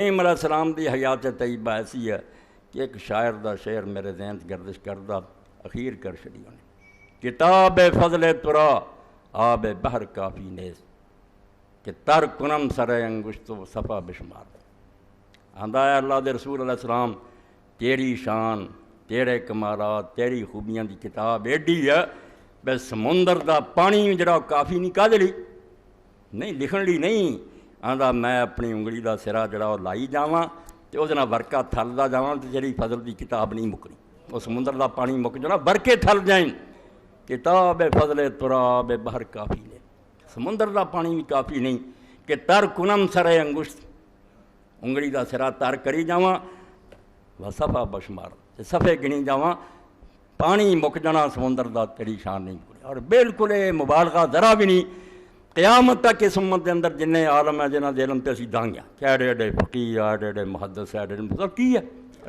علیہ السلام دی حیات طیبہ ایسی ہے کہ ایک شاعر دا شعر میرے ذہن گردش کردہ اخیر کر چھڑی ہونے کتاب فضل ترا آب بحر کافی نیز کہ تر کنم سر انگشت و صفا بشمار آندہ ہے اللہ دے رسول علیہ السلام تیری شان تیرے کمالات تیری خوبیاں دی کتاب ایڈی ہے بے سمندر دا پانی جڑا کافی نہیں کہہ لی نہیں لکھن لی نہیں آندہ میں اپنی انگلی دا سرا جڑا لائی جاواں تے او جنا ورکا تھلدا جاواں تے جڑی فضل دی کتاب نہیں مکنی او سمندر دا پانی مک جانا برکے تھل جائیں کتاب فضل تراب بحر کافی نے سمندر دا پانی بھی کافی نہیں کہ تر کنم سر انگشت انگلی دا سرا تر کری جاواں و صفا بشمار صفے گنی جاواں پانی مک جانا سمندر دا تیری شان نہیں مکنی اور بالکل مبالغہ ذرا بھی نہیں قیامت تک اس امت دے اندر جنہیں عالم ہے جنہاں دے علم تے اسی دانگیاں کہ ایڈے ایڈے فقیہ ایڈے ایڈے محدث ایڈے ایڈے کی ہے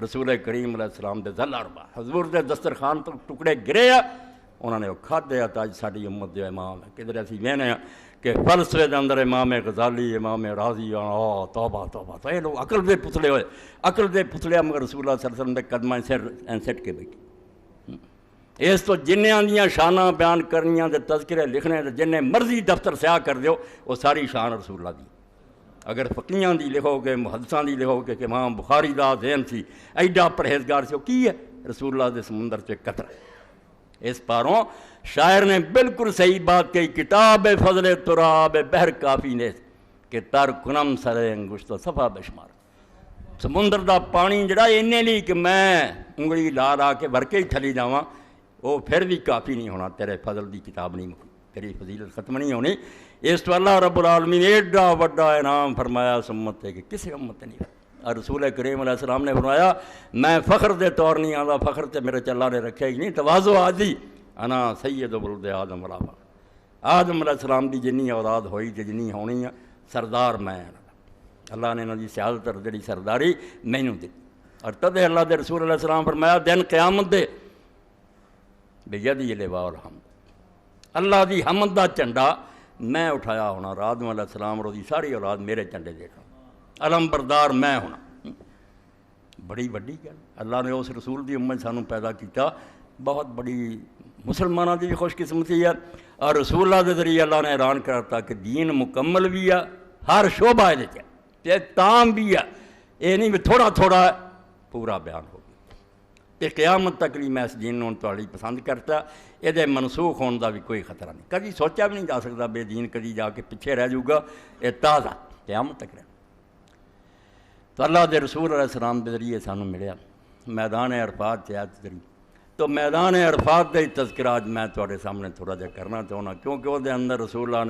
رسول کریم علیہ السلام دے ذل اربا حضور دے دسترخوان تو ٹکڑے گرے ہیں انہوں نے وہ کھادے ہیں تاج ساڑی امت دے امام ہے کدھر ایسی وینے ہیں کہ فلسفے دے اندر امام غزالی امام رازی توبہ توبہ تو یہ لوگ عقل دے پتلے ہوئے عقل دے پتلے مگر رسول اللہ صلی اللہ علیہ وسلم دے قدمہ سٹ کے بیٹھے اس تو جنیاں دیاں شانہ بیان کرنیاں دے تذکرے لکھنے دے جنہیں مرضی دفتر سیاہ کر دیو وہ ساری شان رسول اللہ دی اگر فقیاں دی لکھو گے محدثاں دی لکھو گے کہ امام بخاری دا ذہن سی ایڈا پرہیزگار سی وہ کی ہے رسول اللہ دے سمندر سے قطرہ اس پاروں شاعر نے بالکل صحیح بات کہی کتاب فضل تراب بحر کافی نے کہ تر کنم سر انگشت صفا بشمار سمندر دا پانی جڑا انہیں لی کہ میں انگلی لا لا کے ورکے ہی تھلی جاواں وہ پھر بھی کافی نہیں ہونا تیرے فضل دی کتاب نہیں مکنی تیری فضیلت ختم نہیں ہونی اس تو اللہ رب العالمین ایڈا وڈا انعام فرمایا اس امت ہے کہ کسی امت نہیں اور رسول کریم علیہ السلام نے فرمایا میں فخر دے طور نہیں آندا فخر تے میرے اللہ نے رکھے ہی نہیں تواضع آدھی انا سید ولد آدم رافا آدم علیہ السلام دی جنی اولاد ہوئی تے جنی ہونی ہے سردار میں اللہ نے انہاں دی سیادت اور جڑی سرداری مینوں دی اور تد اللہ دے رسول علیہ السلام فرمایا دن قیامت دے بیدی لواء الحمد اللہ دی حمد دا چنڈا میں اٹھایا ہونا آدم علیہ السلام رو دی ساری اولاد میرے چنڈے دیکھا علم بردار میں ہونا بڑی بڑی گل اللہ نے اس رسول دی امت سانوں پیدا کیتا بہت بڑی مسلمانوں دی بھی خوش قسمتی ہے اور رسول اللہ دے ذریعے اللہ نے اعلان کرتا کہ دین مکمل بھی ہے ہر شعبہ ہے تے تام بھی ہے یہ نہیں بھی تھوڑا تھوڑا پورا بیان ہو تے قیامت تک لی میں اس دین نوں تواڈی پسند کرتا یہ دے منسوخ ہونے دا بھی کوئی خطرہ نہیں کبھی سوچا بھی نہیں جا سکتا بے دین کبھی جا کے پیچھے رہ جاؤ گا یہ تازہ قیامت تک رہ تو اللہ دے رسول علیہ السلام دے ذریعے سانوں ملیا میدان عرفات سے آیت ذریعے تو میدان عرفات دے تذکرہ آج میں تواڈے سامنے تھوڑا جا کرنا چاہنا کیونکہ وہ دے اندر رسول اللہ نے